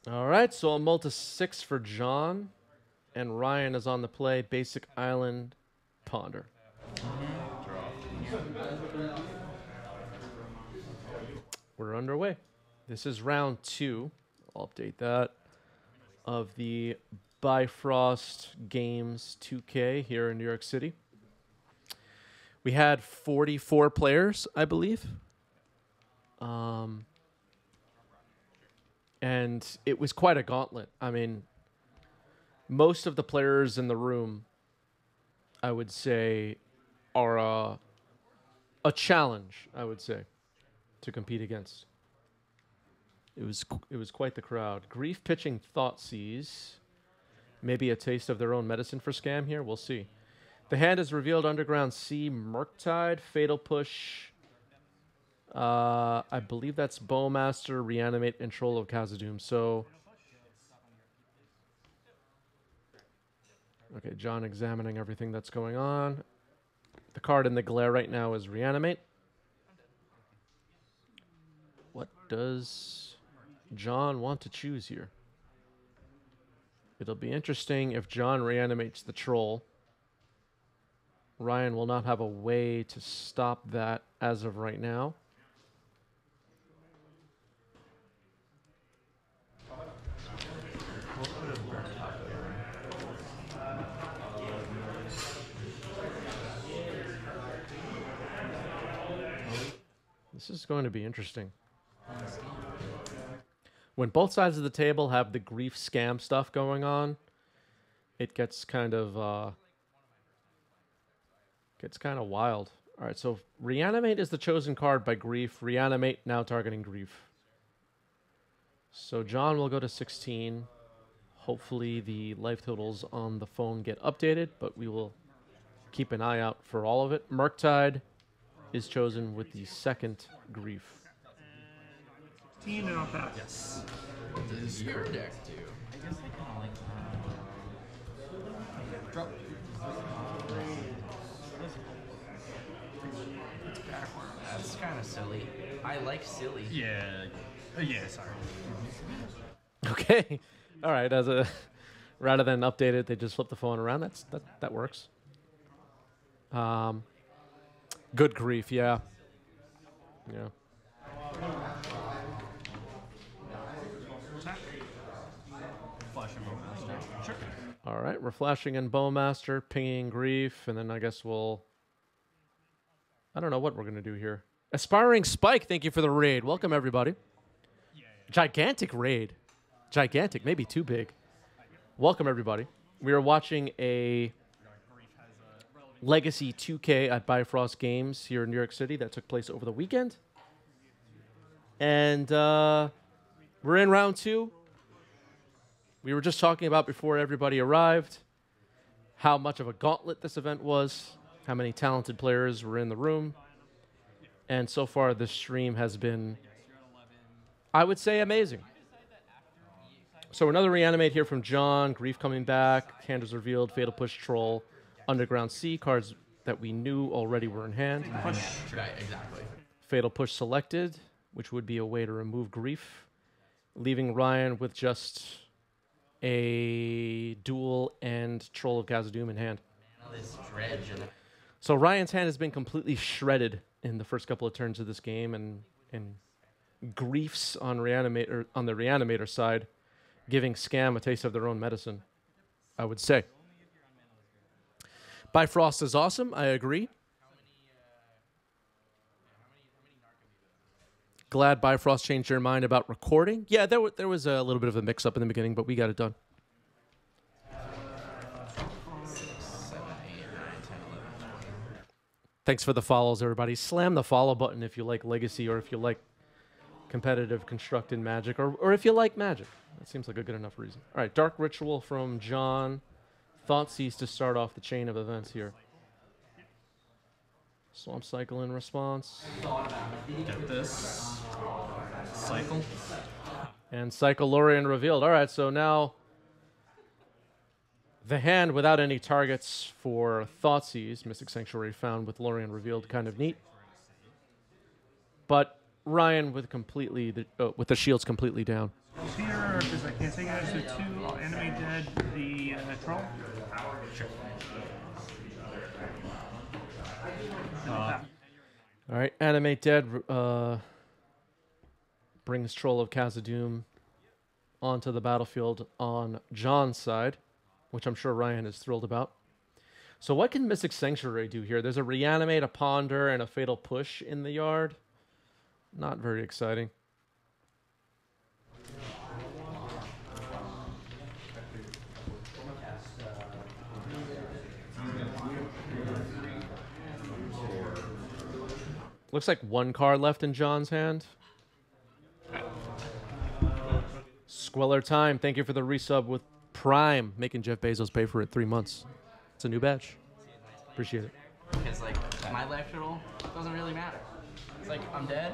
All right, so a multi 6 for John, and Ryan is on the play. Basic Island Ponder. We're underway. This is round 2. I'll update that of the Bifrost Games 2K here in New York City. We had 44 players, I believe. And it was quite a gauntlet. I mean, most of the players in the room, I would say, are a challenge, I would say, to compete against. It was quite the crowd. Grief pitching Thoughtseize. Maybe a taste of their own medicine for scam here. We'll see. The hand is revealed Underground Sea, Murktide, Fatal Push. I believe that's Bowmaster, Reanimate, and Troll of Khazad-dûm. So, okay, John examining everything that's going on. The card in the glare right now is Reanimate. What does John want to choose here? It'll be interesting if John reanimates the Troll. Ryan will not have a way to stop that as of right now. This is going to be interesting. When both sides of the table have the grief scam stuff going on, it gets kind of wild. All right, so Reanimate is the chosen card by Grief. Reanimate now targeting Grief. So John will go to 16. Hopefully the life totals on the phone get updated, but we will keep an eye out for all of it. Murktide is chosen with the second Grief. And not bad. Yes. What does your deck do? I guess I kind of like Drop. that's kind of silly. I like silly. Yeah. Yeah, sorry. Okay. All right, rather than update it, they just flip the phone around. That works. Good Grief, yeah. Yeah. Flash and Bowmaster. Sure. All right, we're flashing in Bowmaster, pinging Grief, and then I guess I don't know what we're going to do here. Aspiring Spike, thank you for the raid. Welcome, everybody. Gigantic raid. Gigantic, maybe too big. Welcome, everybody. We are watching a Legacy 2K at Bifrost Games here in New York City that took place over the weekend. And we're in round 2. We were just talking about before everybody arrived how much of a gauntlet this event was, how many talented players were in the room. And so far, this stream has been, I would say, amazing. So another Reanimate here from John. Grief coming back. Hand is revealed. Fatal Push, Troll. Underground Sea. Cards that we knew already were in hand. Right, exactly. Fatal Push selected, which would be a way to remove Grief. Leaving Ryan with just a Duel and Troll of Khazad-dûm in hand. This dredge and So Ryan's hand has been completely shredded in the first couple of turns of this game, and Griefs on the Reanimator side, giving Scam a taste of their own medicine, I would say. Bifrost is awesome, I agree. Glad Bifrost changed their mind about recording. Yeah, there was a little bit of a mix-up in the beginning, but we got it done. 6, 7, 8, 9, 10, 11, 12. Thanks for the follows, everybody. Slam the follow button if you like Legacy or if you like competitive constructed Magic or if you like Magic. That seems like a good enough reason. All right, Dark Ritual from John. Thoughtseize to start off the chain of events here. Swamp Cycle in response. Get this. Cycle. And Cycle Lorien revealed. All right, so now the hand without any targets for Thoughtseize. Mystic Sanctuary found with Lorien revealed. Kind of neat. But Ryan with with the shields completely down. Here, because I can't take it, so 2, I'll animate dead the troll. Sure. All right, animate dead. Brings Troll of Khazad-dûm onto the battlefield on John's side, which I'm sure Ryan is thrilled about. So what can Mystic Sanctuary do here? There's a Reanimate, a Ponder, and a Fatal Push in the yard. Not very exciting. Looks like one card left in John's hand. Squeller Time, thank you for the resub with Prime, making Jeff Bezos pay for it 3 months. It's a new badge. Appreciate it. Because, like, my life total doesn't really matter. It's like, I'm dead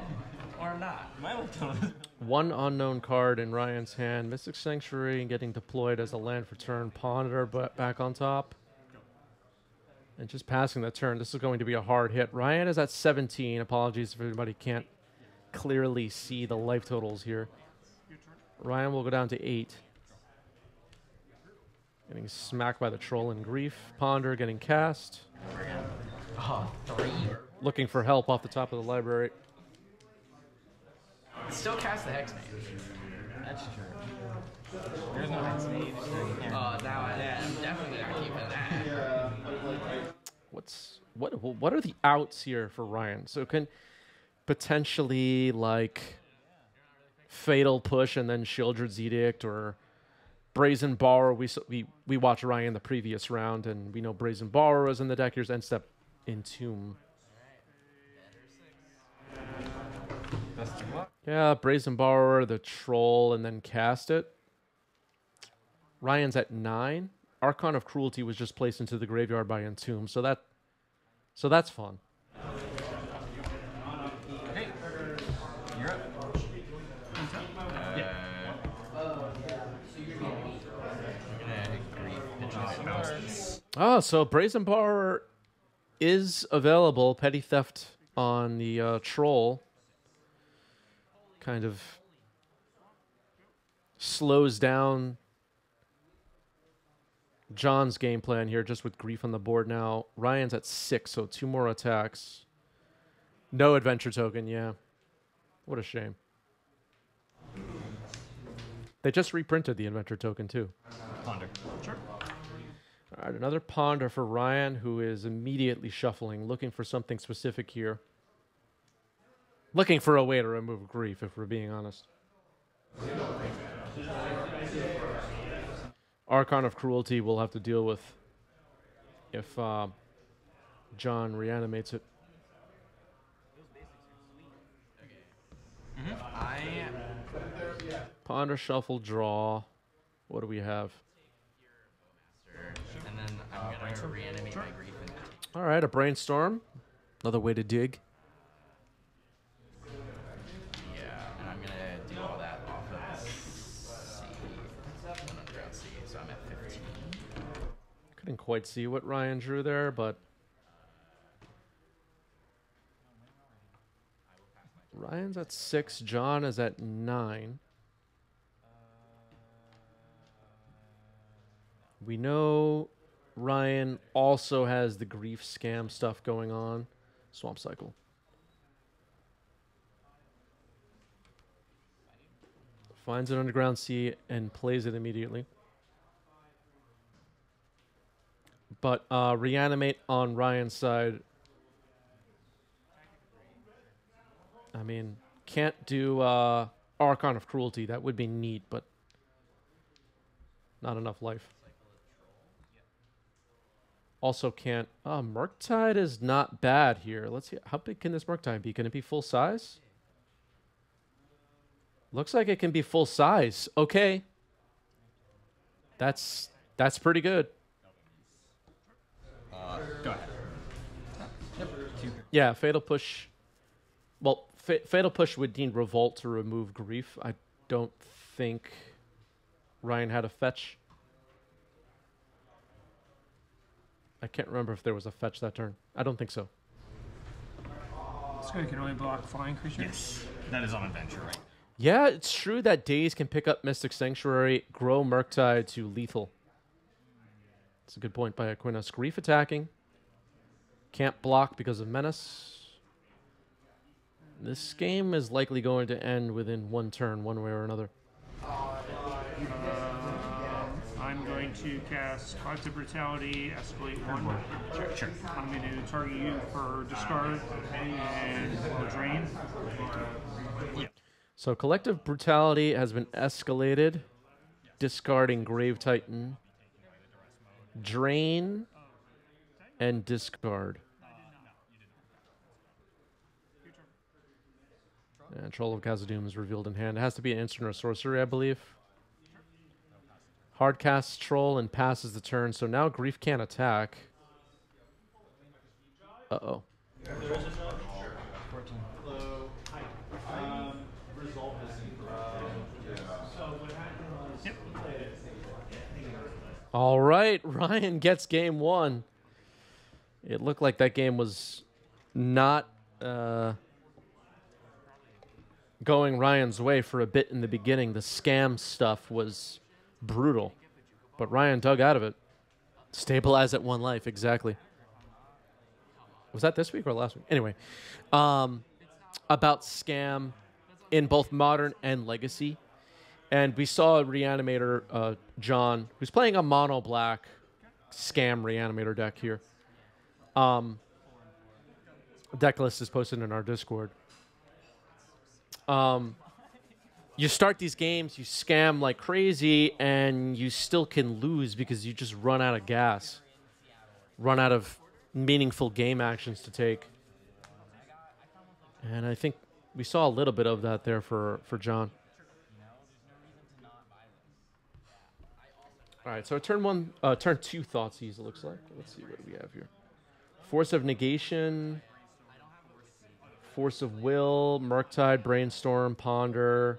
or I'm not. My life total. One unknown card in Ryan's hand. Mystic Sanctuary getting deployed as a land for turn. Ponder back on top. And just passing the turn. This is going to be a hard hit. Ryan is at 17. Apologies if anybody can't clearly see the life totals here. Ryan will go down to 8. Getting smacked by the Troll in Grief. Ponder getting cast. Oh, 3. Looking for help off the top of the library. Still cast the Hex Mage. That's true. There's no Hex Mage. Now I'm definitely not keeping that. What are the outs here for Ryan? So can potentially like Fatal Push and then Shieldred's Edict or Brazen Borrower. We watched Ryan the previous round and we know Brazen Borrower is in the deck. Here's End Step Entomb. Yeah, Brazen Borrower, the Troll, and then cast it. Ryan's at 9. Archon of Cruelty was just placed into the graveyard by Entomb, so that's fun. Okay. You're up. So Brazen Borrower is available. Petty Theft on the Troll kind of slows down John's game plan here just with Grief on the board now. Ryan's at 6, so 2 more attacks. No adventure token, yeah. What a shame. They just reprinted the adventure token too. Ponder. Sure. All right, another Ponder for Ryan, who is immediately shuffling, looking for something specific here. Looking for a way to remove Grief, if we're being honest. Archon of Cruelty we'll have to deal with if John reanimates it. Ponder, shuffle, draw. What do we have? And then I'm going to reanimate my Grief. All right, a Brainstorm. Another way to dig. Yeah, and I'm going to do all that off of C. Underground C, so I'm at 15. Couldn't quite see what Ryan drew there, but Ryan's at 6. John is at 9. We know Ryan also has the Grief scam stuff going on. Swamp Cycle. Finds an Underground Sea and plays it immediately. But Reanimate on Ryan's side. I mean, can't do Archon of Cruelty. That would be neat, but not enough life. Also can't... Murktide is not bad here. Let's see. How big can this Murktide be? Can it be full size? Looks like it can be full size. Okay. That's pretty good. Go ahead. Yep. Yeah, Fatal Push... Well, Fatal Push would need Revolt to remove Grief. I don't think Ryan had a fetch. I can't remember if there was a fetch that turn. I don't think so. So you can only block flying creatures? Yes. That is on adventure, right? Yeah, it's true that Daze can pick up Mystic Sanctuary, grow Murktide to lethal. That's a good point by Aquinas. Grief attacking. Can't block because of Menace. This game is likely going to end within one turn, one way or another. I'm going to cast Collective Brutality, escalate 1. Sure. I'm going to target you for discard and drain. So Collective Brutality has been escalated. Discarding Grave Titan. Drain. And discard. And Troll of Khazad-dûm is revealed in hand. It has to be an instant or sorcery, I believe. Hard casts Troll and passes the turn. So now Grief can't attack. Uh-oh. All right, Ryan gets game 1. It looked like that game was not going Ryan's way for a bit in the beginning. The scam stuff was brutal, but Ryan dug out of it. Stabilize at 1 life, exactly. Was that this week or last week? Anyway, about scam in both Modern and Legacy. And we saw a Reanimator, John, who's playing a mono black scam Reanimator deck here. Decklist is posted in our Discord. You start these games, you scam like crazy, and you still can lose because you just run out of gas. Run out of meaningful game actions to take. And I think we saw a little bit of that there for John. All right, so turn 2 Thoughtseize, it looks like. Let's see, what do we have here? Force of Negation, Force of Will, Murktide, Brainstorm, Ponder,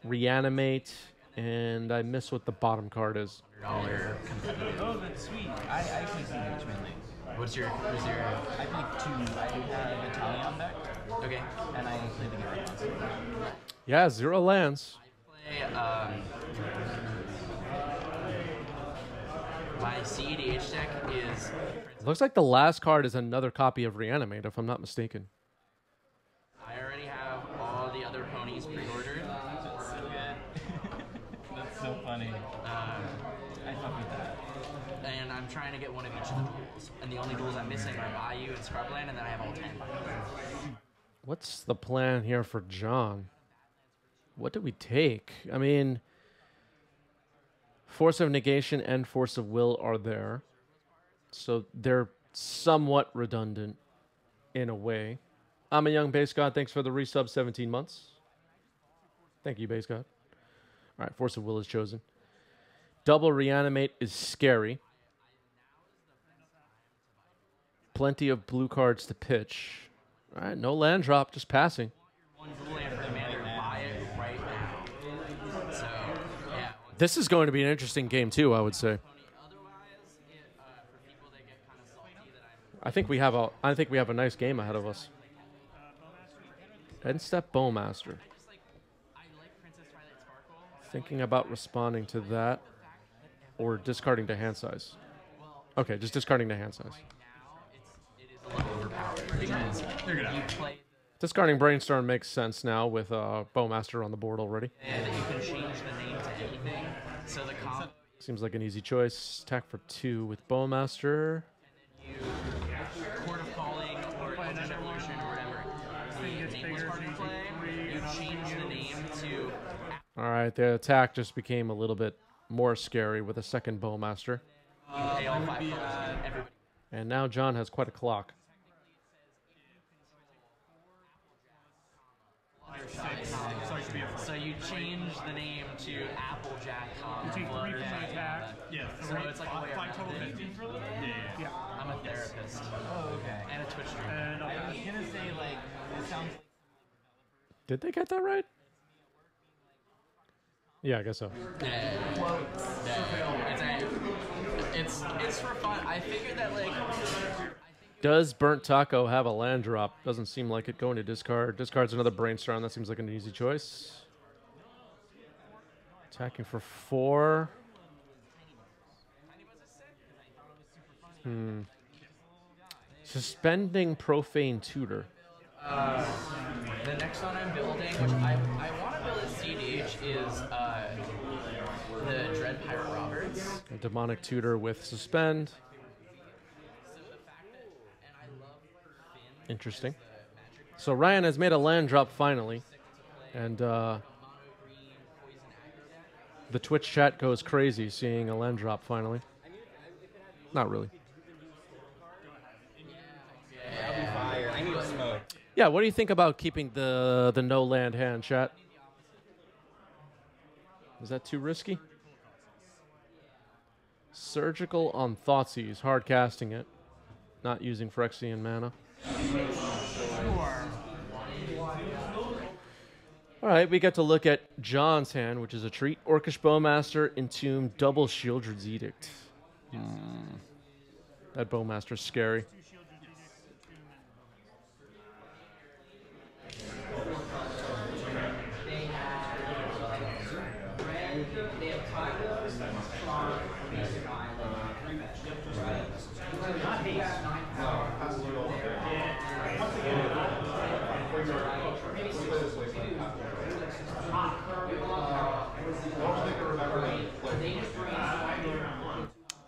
Reanimate, and I miss what the bottom card is. Oh, that's sweet. I play CDH mainly. What's your? I play 2. I have a Battalion deck. Okay. And I play the Gary monster. Yeah, 0 lands. Play, my CEDH deck is... Looks like the last card is another copy of Reanimate, if I'm not mistaken. I already have all the other ponies pre-ordered. That's so good. That's so funny. I fuck with that. And I'm trying to get one of each of the duels. And the only duels I'm missing are Bayou and Scrubland, and then I have all 10 Bayou. What's the plan here for John? What do we take? I mean, Force of Negation and Force of Will are there. So they're somewhat redundant in a way. I'm a young base god. Thanks for the resub, 17 months. Thank you, base god. All right, Force of Will is chosen. Double Reanimate is scary. Plenty of blue cards to pitch. All right, no land drop, just passing. One blue land for Commander, buy it right now. So, yeah. This is going to be an interesting game too, I would say. Otherwise, for people that get kind of salty that I think we have a nice game ahead of us. End step Bowmaster. I like Princess Twilight Sparkle. Thinking about responding to that or discarding to hand size. Okay, just discarding to hand size. It is a little overpowered because you play Discarding Brainstorm makes sense now with Bowmaster on the board already. and you can change the name to anything. So the combo Seems like an easy choice. Attack for 2 with Bowmaster. you Court of Calling or Eldritch Evolution or whatever. The nameless card you play, you change the name to All right, the attack just became a little bit more scary with a second Bowmaster. pay all 5 colors and everybody. And now John has quite a clock. So you change the name to Applejack. You take 3 from the attack. Yeah. So it's like a way around total it. 15 for them? Yeah. I'm a therapist Oh, okay. and a Twitch streamer. And I was gonna say, like, it sounds like Did they get that right? Yeah, I guess so. It's for fun. I figured that like Does Burnt Taco have a land drop? Doesn't seem like it. Going to discard. Discards another Brainstorm. That seems like an easy choice. Attacking for 4. Suspending Profane Tutor. The next one I'm building, which I want to build as CDH, is the Dread Pirate Roberts. A Demonic Tutor with Suspend. Interesting. So Ryan has made a land drop finally. And the Twitch chat goes crazy seeing a land drop finally. Not really. I need smoke. Yeah, what do you think about keeping the no land hand, chat? Is that too risky? Surgical on Thoughtseize, hard casting it. Not using Phyrexian mana. Alright, we get to look at John's hand, which is a treat. Orcish Bowmaster, Entomb, double Shieldred's Edict. That Bowmaster's scary.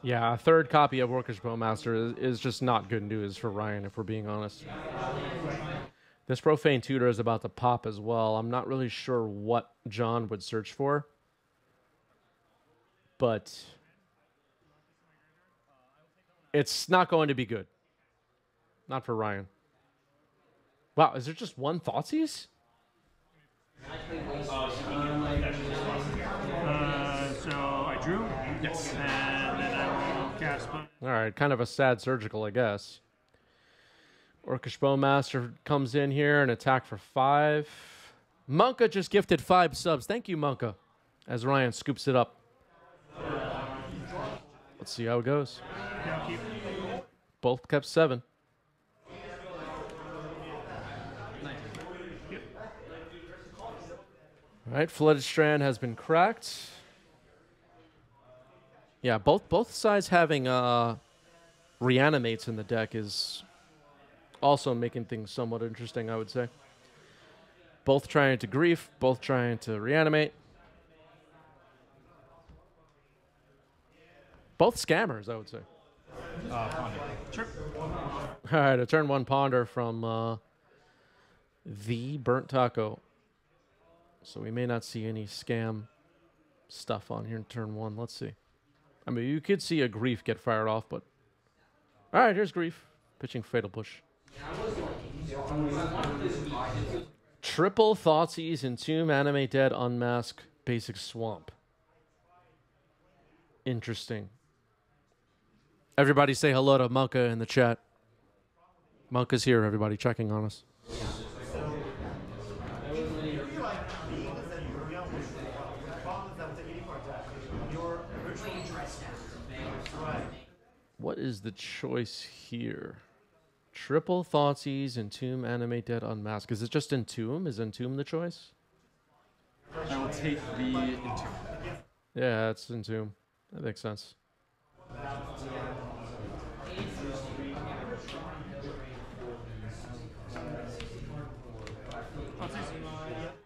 Yeah, a third copy of Orcish Bowmaster is just not good news for Ryan, if we're being honest. This Profane Tutor is about to pop as well. I'm not really sure what John would search for. But it's not going to be good. Not for Ryan. Wow, is there just one Thoughtseize? So I drew. Yes. And then I will cast. Alright, kind of a sad surgical, I guess. Orcish Bowmaster comes in here and attack for 5. Monka just gifted 5 subs. Thank you, Monka. As Ryan scoops it up. Let's see how it goes. Both kept 7. Alright, Flooded Strand has been cracked. Yeah, both sides having reanimates in the deck is also making things somewhat interesting, I would say. Both trying to grief, both trying to reanimate. Both scammers, I would say. Ponder. Sure. All right, a turn 1 Ponder from the Burnt Taco. So we may not see any scam stuff on here in turn 1. Let's see. I mean, you could see a grief get fired off, but... All right, here's grief. Pitching Fatal Push. Triple Thoughtseize, Entomb, Animate Dead, Unmask, Basic Swamp. Interesting. Everybody say hello to Monka in the chat. Monka's here, everybody, checking on us. What is the choice here? Triple Thoughtseize, Entomb, Animate Dead, Unmask. Is it just Entomb? Is Entomb the choice? I will take the Entomb. Yeah, it's Entomb. That makes sense.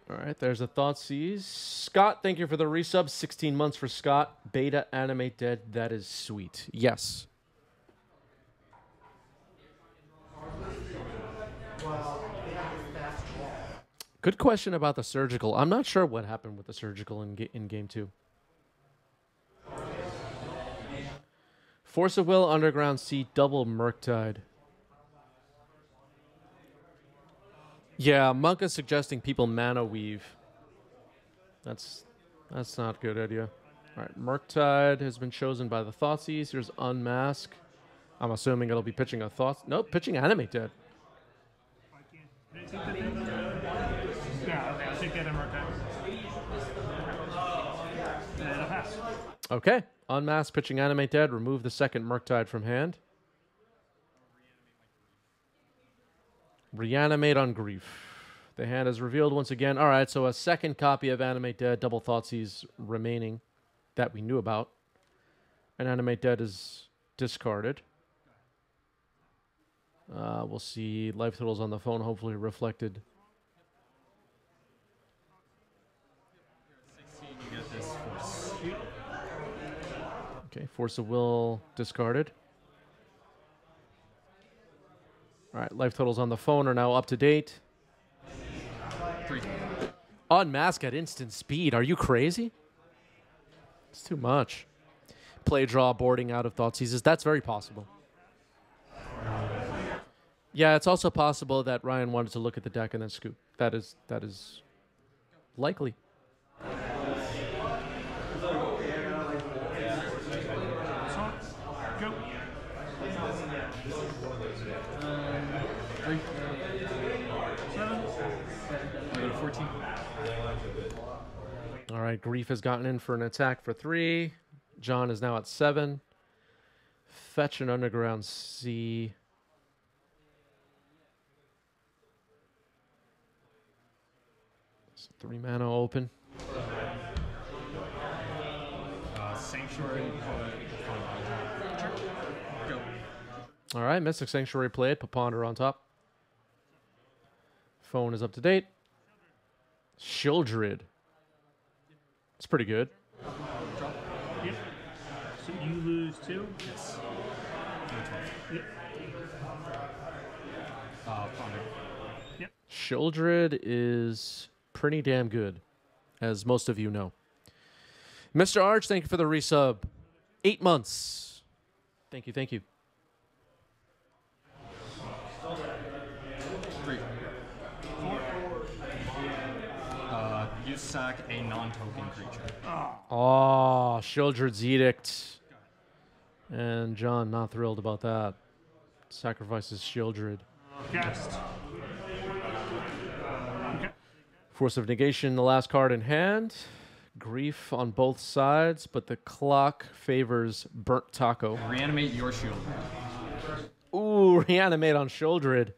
All right, there's a Thoughtseize. Scott, thank you for the resub. 16 months for Scott. Beta Animate Dead. That is sweet. Yes. Good question about the surgical. I'm not sure what happened with the surgical in game 2. Force of Will, Underground Sea, double Murktide. Yeah, Monka's suggesting people mana weave. That's not a good idea. All right, Murktide has been chosen by the Thoughtseize. Here's Unmask. I'm assuming it'll be pitching a Thoughts. Nope, pitching Animate Dead. Yeah, okay, I'll take that in Murktide. And I'll pass. Okay, Unmask, pitching Animate Dead. Remove the second Murktide from hand. Reanimate on Grief. The hand is revealed once again. All right, so a second copy of Animate Dead, double Thoughtseize remaining that we knew about. And Animate Dead is discarded. We'll see life totals on the phone, hopefully reflected. 16, you get this force. Okay, Force of Will discarded. All right, life totals on the phone are now up to date. 3. Unmask at instant speed. Are you crazy? It's too much. Play, draw, boarding out of Thoughtseizes. That's very possible. Yeah, it's also possible that Ryan wanted to look at the deck and then scoop. That is likely. Go. 3. 7. I go to 14. All right, Grief has gotten in for an attack for 3. John is now at 7. Fetch an Underground Sea. It's 3 mana open. Sanctuary. Go. All right, Mystic Sanctuary played. Paponder on top. Phone is up to date. Shieldred. It's pretty good. Yep. So you lose 2. Yes. Yep. Ponder. Yep. Shieldred is pretty damn good, as most of you know. Mr. Arch, thank you for the resub. 8 months. Thank you, thank you. 3. 4. You sack a non-token creature. Oh, Shieldred's Edict. And John, not thrilled about that. Sacrifices Shieldred. Cast. Okay. Force of Negation, the last card in hand. Grief on both sides, but the clock favors Burnt Taco. Reanimate your shield. Ooh, Reanimate on Shieldred.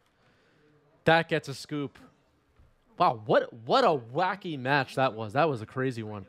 That gets a scoop. Wow, what a wacky match that was. That was a crazy one.